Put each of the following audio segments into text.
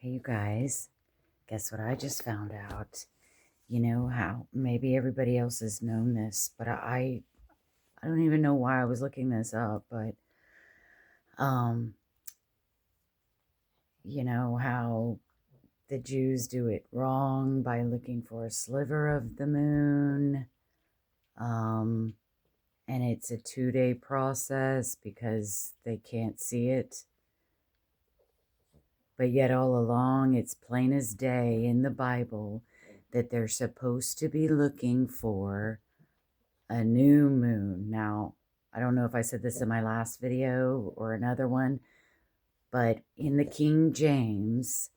Hey, you guys, guess what I just found out? You know how maybe everybody else has known this, but I don't even know why I was looking this up, but um, you know how the Jews do it wrong by looking for a sliver of the moon. Um, and it's a 2-day process because they can't see it. But yet all along, it's plain as day in the Bible that they're supposed to be looking for a new moon. Now, I don't know if I said this in my last video or another one, but in the King James,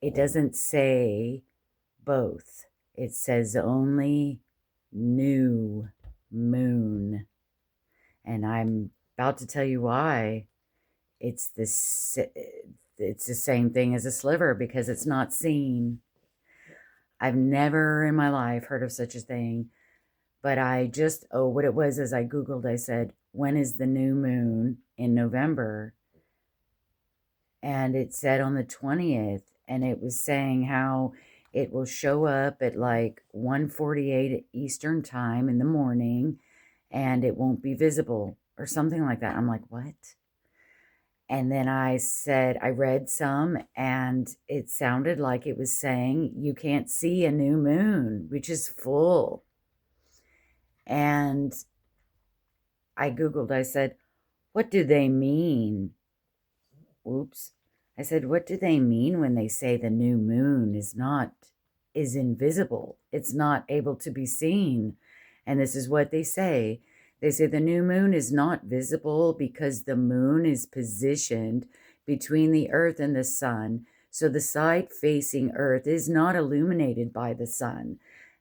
it doesn't say both. It says only new moon. And I'm about to tell you why. It's the same thing as a sliver because it's not seen. I've never in my life heard of such a thing. But what it was is I Googled, I said, when is the new moon in November? And it said on the 20th, and it was saying how it will show up at like 1:48 Eastern time in the morning, and it won't be visible or something like that. I'm like, what? And then I read some, and it sounded like it was saying you can't see a new moon, which is full. And I Googled, I said, what do they mean? Oops. I said, what do they mean when they say the new moon is invisible? It's not able to be seen. And this is what they say. They say the new moon is not visible because the moon is positioned between the earth and the sun. So the side facing earth is not illuminated by the sun.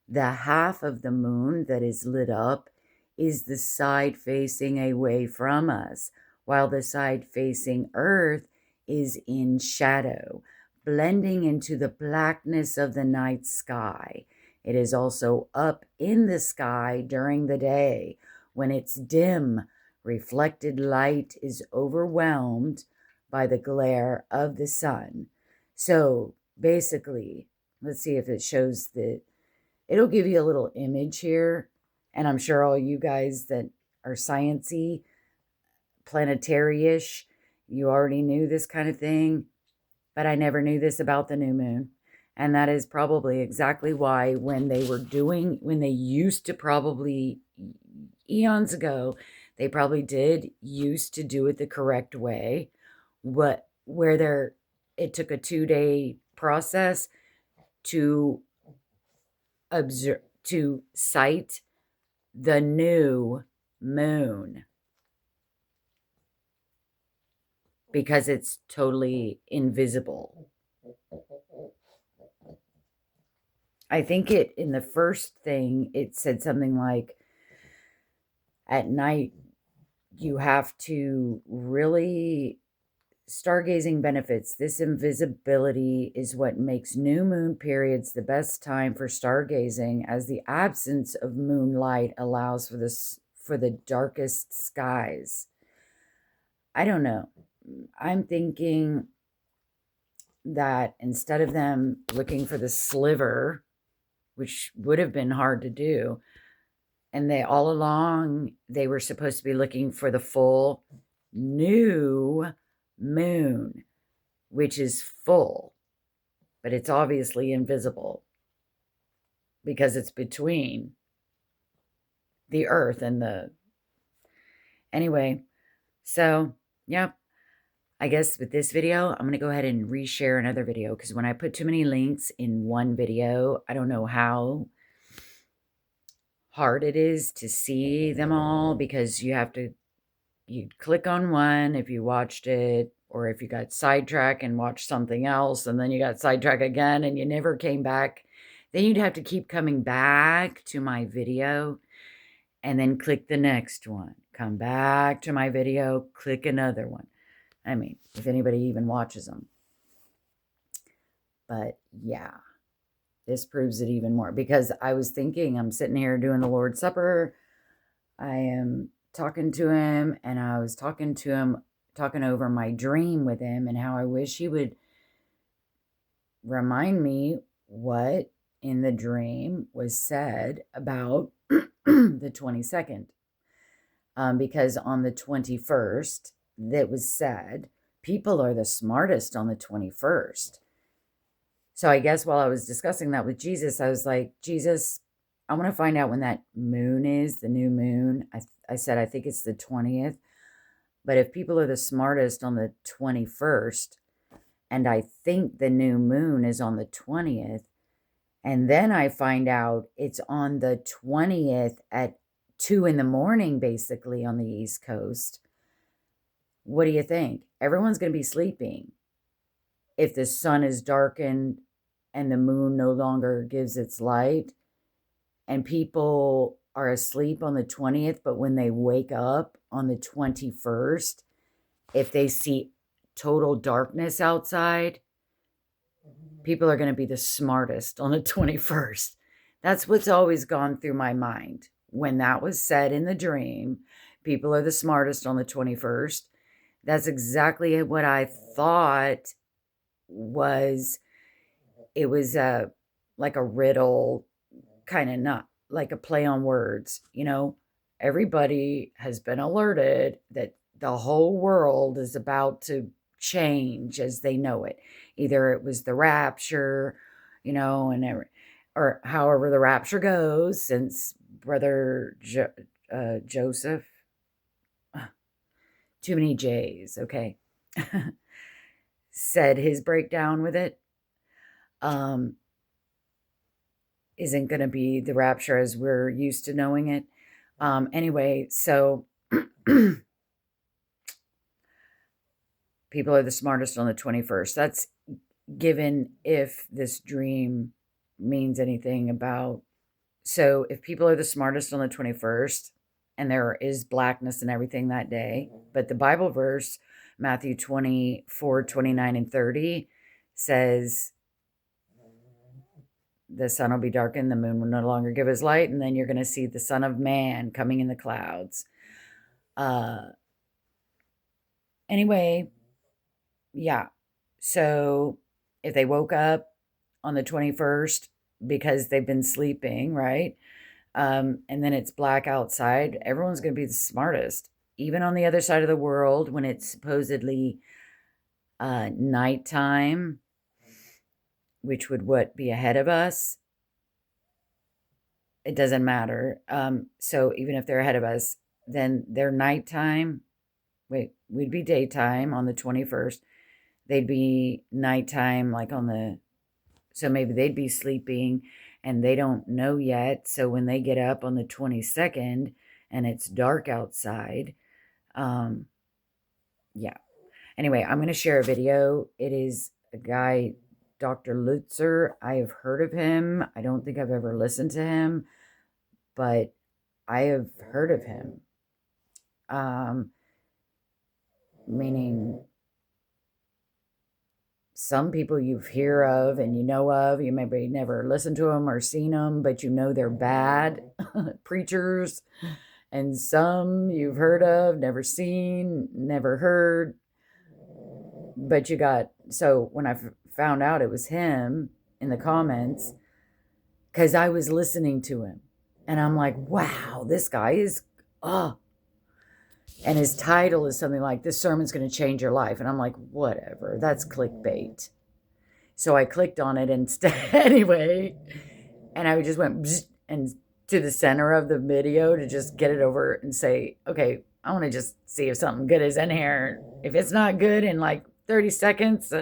The half of the moon that is lit up is the side facing away from us, while the side facing earth is in shadow, blending into the blackness of the night sky. It is also up in the sky during the day. When it's dim, reflected light is overwhelmed by the glare of the sun. So basically, let's see if it shows it'll give you a little image here. And I'm sure all you guys that are sciencey, planetary-ish, you already knew this kind of thing, but I never knew this about the new moon. And that is probably exactly why when they used to, probably eons ago, they probably did used to do it the correct way, it took a 2-day process to sight the new moon, because it's totally invisible. I think in the first thing, it said something like, at night, you have to really, stargazing benefits. This invisibility is what makes new moon periods the best time for stargazing, as the absence of moonlight allows for the darkest skies. I don't know. I'm thinking that instead of them looking for the sliver, which would have been hard to do, and all along they were supposed to be looking for the full new moon, which is full, but it's obviously invisible because it's between the earth and anyway. So, yep. I guess with this video, I'm going to go ahead and reshare another video, because when I put too many links in one video, I don't know how hard it is to see them all, because you'd click on one if you watched it, or if you got sidetracked and watched something else, and then you got sidetracked again and you never came back. Then you'd have to keep coming back to my video and then click the next one. Come back to my video, click another one. I mean, if anybody even watches them. But yeah, this proves it even more, because I was thinking, I'm sitting here doing the Lord's Supper. I am talking to him, and I was talking to him talking over my dream with him and how I wish he would remind me what in the dream was said about the 22nd. Because on the 21st, that was said, people are the smartest on the 21st. So I guess while I was discussing that with Jesus, I was like, Jesus, I want to find out when that moon is, the new moon. I said, I think it's the 20th. But if people are the smartest on the 21st, and I think the new moon is on the 20th, and then I find out it's on the 20th at 2 in the morning, basically, on the East Coast. What do you think? Everyone's going to be sleeping if the sun is darkened and the moon no longer gives its light, and people are asleep on the 20th, but when they wake up on the 21st, if they see total darkness outside, people are going to be the smartest on the 21st. That's what's always gone through my mind. When that was said in the dream, people are the smartest on the 21st. That's exactly what I thought was. It was like a riddle, kind of, not like a play on words. Everybody has been alerted that the whole world is about to change as they know it. Either it was the rapture, or however the rapture goes, since Brother Joseph, too many J's, okay, said his breakdown with it. Isn't going to be the rapture as we're used to knowing it. Anyway, so people are the smartest on the 21st. That's given if this dream means anything about. So if people are the smartest on the 21st, and there is blackness and everything that day, but the Bible verse, Matthew 24, 29, and 30, says, the sun will be darkened, the moon will no longer give his light, and then you're going to see the Son of Man coming in the clouds. Anyway, yeah. So if they woke up on the 21st because they've been sleeping, right? And then it's black outside, everyone's going to be the smartest. Even on the other side of the world, when it's supposedly nighttime, which would be ahead of us, it doesn't matter. So even if they're ahead of us, then their nighttime, we'd be daytime on the 21st. They'd be nighttime, so maybe they'd be sleeping and they don't know yet. So when they get up on the 22nd and it's dark outside, yeah. Anyway, I'm going to share a video. It is a guy, Dr. Lutzer. I have heard of him. I don't think I've ever listened to him, but I have heard of him. Meaning some people you hear of and you know of, you maybe never listened to them or seen them, but they're bad preachers. And some you've heard of, never seen, never heard. But so when I found out it was him in the comments, because I was listening to him and I'm like, wow, this guy is, and his title is something like, this sermon's going to change your life. And I'm like, whatever, that's clickbait. So I clicked on it instead anyway. And I just went and to the center of the video to just get it over and say, okay, I want to just see if something good is in here. If it's not good in 30 seconds.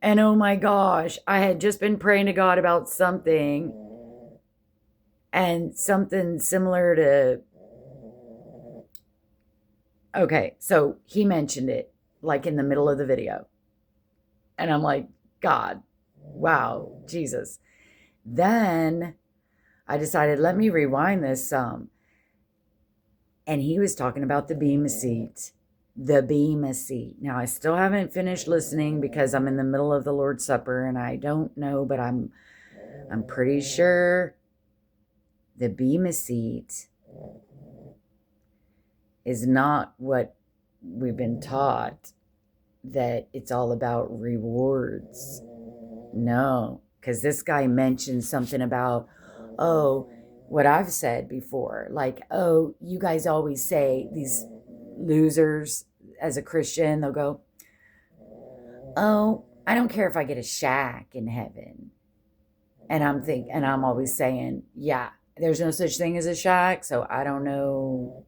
And oh my gosh, I had just been praying to God about something, and something similar to, okay, so he mentioned it in the middle of the video. And I'm like, God, wow, Jesus. Then I decided, let me rewind this some. And he was talking about the Bema seat. The Bema seat. Now, I still haven't finished listening because I'm in the middle of the Lord's Supper and I don't know, but I'm pretty sure the Bema seat is not what we've been taught that it's all about rewards. No, because this guy mentioned something about, oh, what I've said before, like, oh, you guys always say, these losers as a Christian, they'll go, oh, I don't care if I get a shack in heaven. And I'm always saying, yeah, there's no such thing as a shack, so I don't know.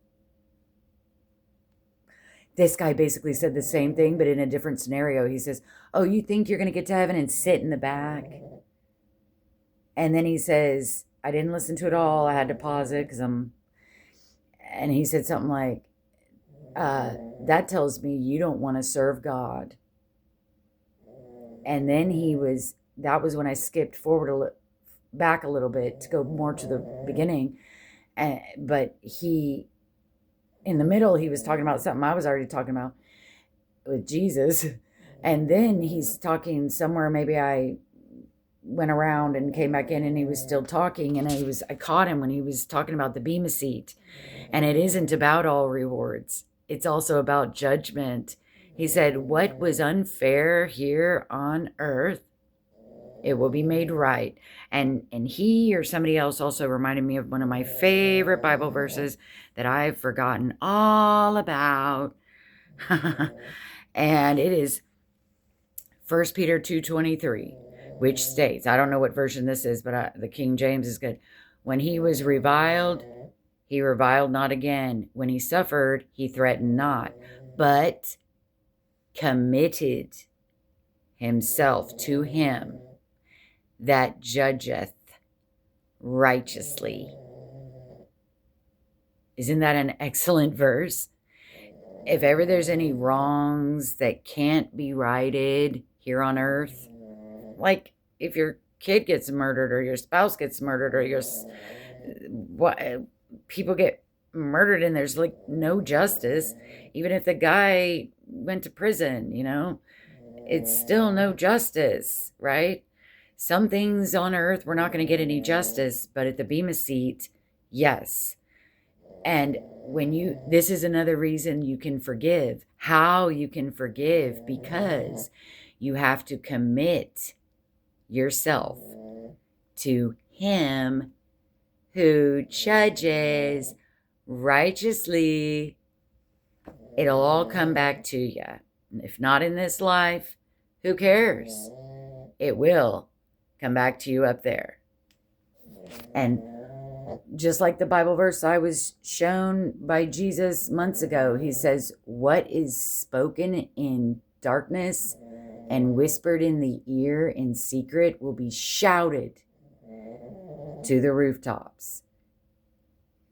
This guy basically said the same thing, but in a different scenario. He says, oh, you think you're going to get to heaven and sit in the back? And then he says, I didn't listen to it all. I had to pause it and he said something like, that tells me you don't want to serve God. And then that was when I skipped forward back a little bit to go more to the beginning. But in the middle, he was talking about something I was already talking about with Jesus. And then he's talking somewhere, maybe I went around and came back in and he was still talking. And I caught him when he was talking about the Bema seat. And it isn't about all rewards. It's also about judgment. He said, what was unfair here on earth, it will be made right. And he or somebody else also reminded me of one of my favorite Bible verses that I've forgotten all about. And it is 1 Peter 2:23, which states, I don't know what version this is, but the King James is good. When he was reviled, he reviled not again. When he suffered, he threatened not, but committed himself to him that judgeth righteously. Isn't that an excellent verse? If ever there's any wrongs that can't be righted here on earth, like if your kid gets murdered or your spouse gets murdered or people get murdered and there's like no justice, even if the guy went to prison, it's still no justice, right? Some things on earth we're not going to get any justice, but at the Bema seat, yes. And this is another reason you can forgive. How you can forgive, because you have to commit yourself to him who judges righteously. It'll all come back to you. If not in this life, who cares? It will come back to you up there. And just like the Bible verse I was shown by Jesus months ago, he says, what is spoken in darkness and whispered in the ear in secret will be shouted to the rooftops.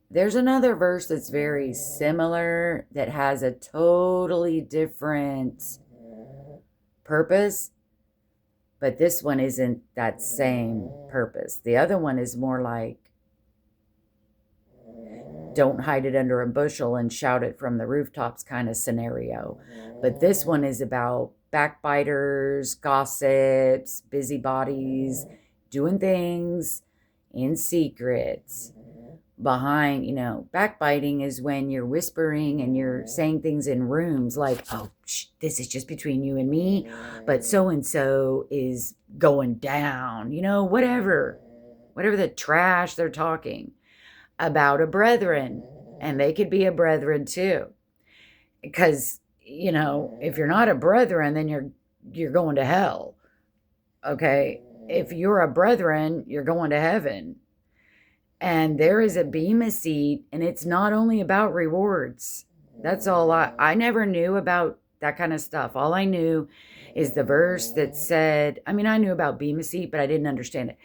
There's another verse that's very similar that has a totally different purpose, but this one isn't that same purpose. The other one is more like, don't hide it under a bushel and shout it from the rooftops kind of scenario. But this one is about backbiters, gossips, busybodies, doing things in secret. Behind, backbiting is when you're whispering and you're saying things in rooms like, oh, this is just between you and me, but so-and-so is going down, whatever the trash they're talking about a brethren, and they could be a brethren too. Because, if you're not a brethren, then you're going to hell. Okay? If you're a brethren, you're going to heaven. And there is a Bema seat, and it's not only about rewards. That's all I never knew about that kind of stuff. All I knew is the verse that said, I knew about Bema seat, but I didn't understand it.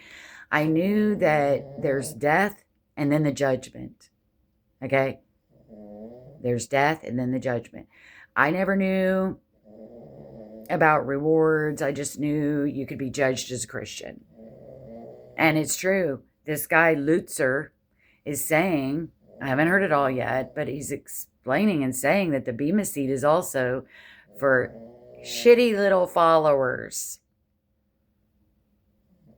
I knew that there's death and then the judgment. Okay? There's death and then the judgment. I never knew about rewards. I just knew you could be judged as a Christian. And it's true. This guy Lutzer is saying, I haven't heard it all yet, but he's explaining and saying that the Bema seat is also for shitty little followers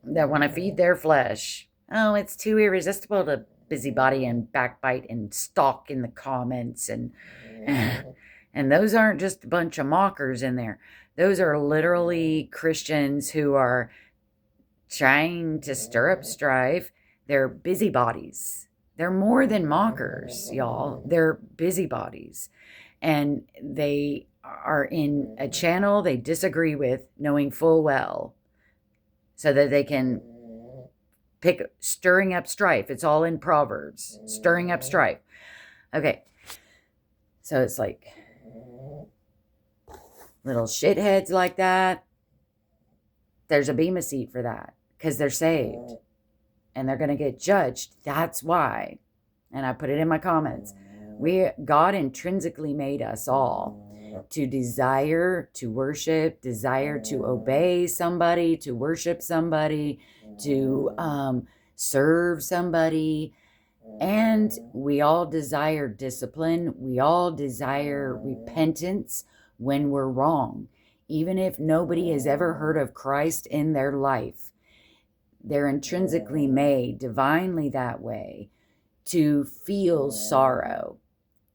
that want to feed their flesh. Oh, it's too irresistible to busybody and backbite and stalk in the comments and And those aren't just a bunch of mockers in there. Those are literally Christians who are trying to stir up strife. They're busybodies. They're more than mockers, y'all. They're busybodies. And they are in a channel they disagree with, knowing full well, so that they can pick stirring up strife. It's all in Proverbs. Stirring up strife. Okay. So it's like little shitheads like that. There's a bema seat for that because they're saved and they're going to get judged. That's why. And I put it in my comments. God intrinsically made us all to desire to worship, desire to obey somebody, to worship somebody, to serve somebody. And we all desire discipline. We all desire repentance when we're wrong. Even if nobody has ever heard of Christ in their life, they're intrinsically made, divinely that way, to feel sorrow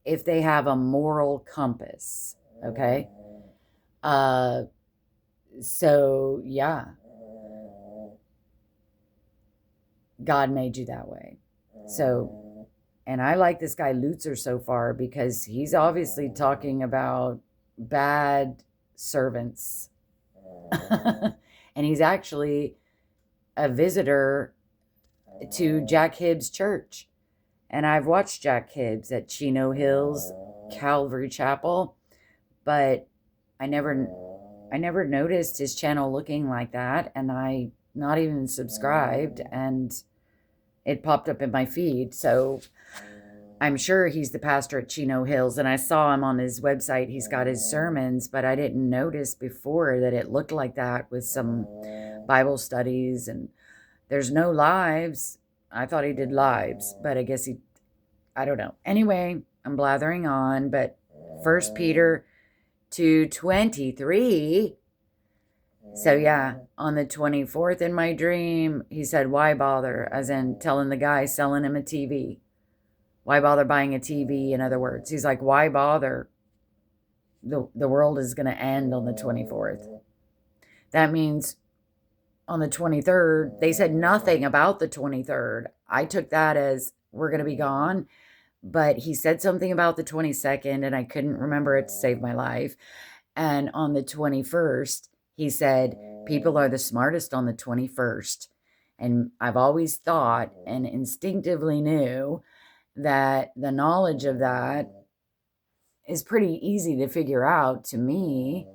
if they have a moral compass. Okay? So, yeah. God made you that way. So, and I like this guy Lutzer so far because he's obviously talking about bad servants. And he's actually a visitor to Jack Hibbs' church. And I've watched Jack Hibbs at Chino Hills Calvary Chapel, but I never noticed his channel looking like that, and I not even subscribed, and it popped up in my feed. So I'm sure he's the pastor at Chino Hills, and I saw him on his website. He's got his sermons, but I didn't notice before that it looked like that with some Bible studies, and there's no lives. I thought he did lives, but I guess I don't know. Anyway, I'm blathering on, but 1 Peter 2:23. So yeah, on the 24th in my dream, he said, why bother? As in telling the guy selling him a TV. Why bother buying a TV? In other words, he's like, why bother? The world is going to end on the 24th. That means on the 23rd, they said nothing about the 23rd. I took that as we're going to be gone. But he said something about the 22nd, and I couldn't remember it to save my life. And on the 21st, he said, people are the smartest on the 21st. And I've always thought and instinctively knew that the knowledge of that is pretty easy to figure out to me,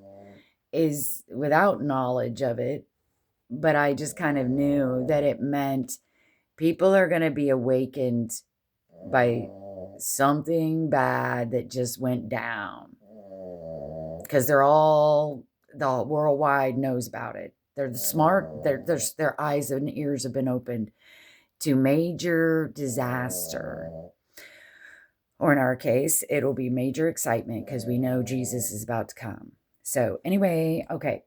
is without knowledge of it. But I just kind of knew that it meant people are going to be awakened by something bad that just went down. Because the worldwide knows about it. They're the smart, their eyes and ears have been opened to major disaster. Or in our case, it'll be major excitement because we know Jesus is about to come. So anyway, okay.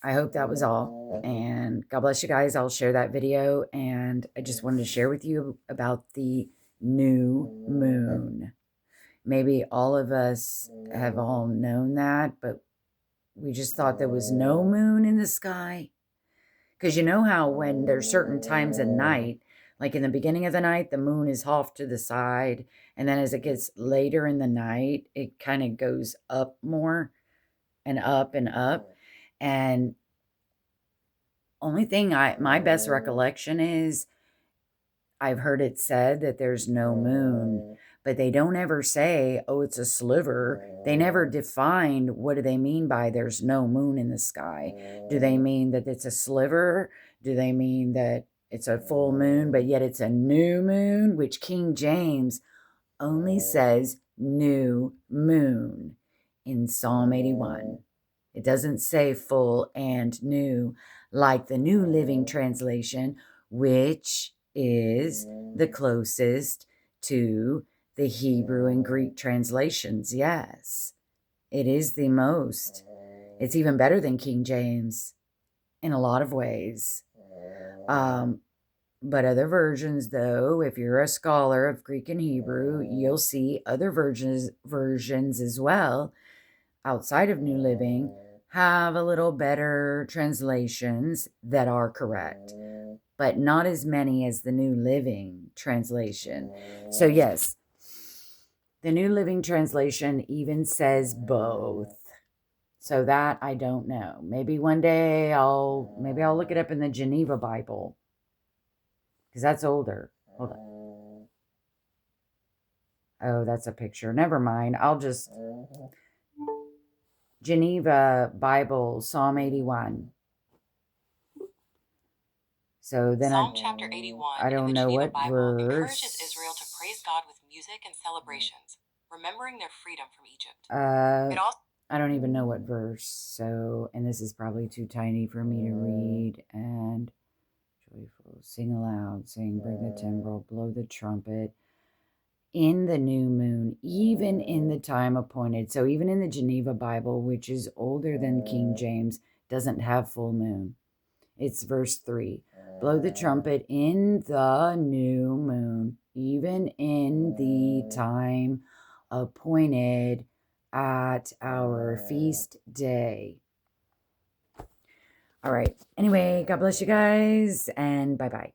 I hope that was all. And God bless you guys. I'll share that video. And I just wanted to share with you about the new moon. Maybe all of us have all known that, but we just thought there was no moon in the sky. Because you know how when there's certain times at night, like in the beginning of the night, the moon is off to the side. And then as it gets later in the night, it kind of goes up more and up and up. And only thing my best recollection is I've heard it said that there's no moon, but they don't ever say, oh, it's a sliver. They never defined what do they mean by there's no moon in the sky. Do they mean that it's a sliver? Do they mean that it's a full moon, but yet it's a new moon, which King James only says new moon in Psalm 81. It doesn't say full and new like the New Living Translation, which is the closest to the Hebrew and Greek translations. Yes, it is the most. It's even better than King James in a lot of ways. But other versions, though, if you're a scholar of Greek and Hebrew, you'll see other versions as well outside of New Living have a little better translations that are correct, but not as many as the New Living Translation. So yes, the New Living Translation even says both. So that I don't know. Maybe one day I'll look it up in the Geneva Bible, because that's older. Hold on. Oh, that's a picture. Never mind. I'll just Geneva Bible, Psalm 81. So then Psalm chapter 81 I don't in the know Geneva what Bible verse. encourages Israel to praise God with music and celebrations, remembering their freedom from Egypt. I don't even know what verse. So, and this is probably too tiny for me to read. And joyful, sing aloud, sing, bring the timbrel, blow the trumpet. In the new moon, even in the time appointed. So even in the Geneva Bible, which is older than King James, doesn't have full moon. It's verse 3. Blow the trumpet in the new moon, even in the time appointed at our feast day. All right. Anyway, God bless you guys, and bye-bye.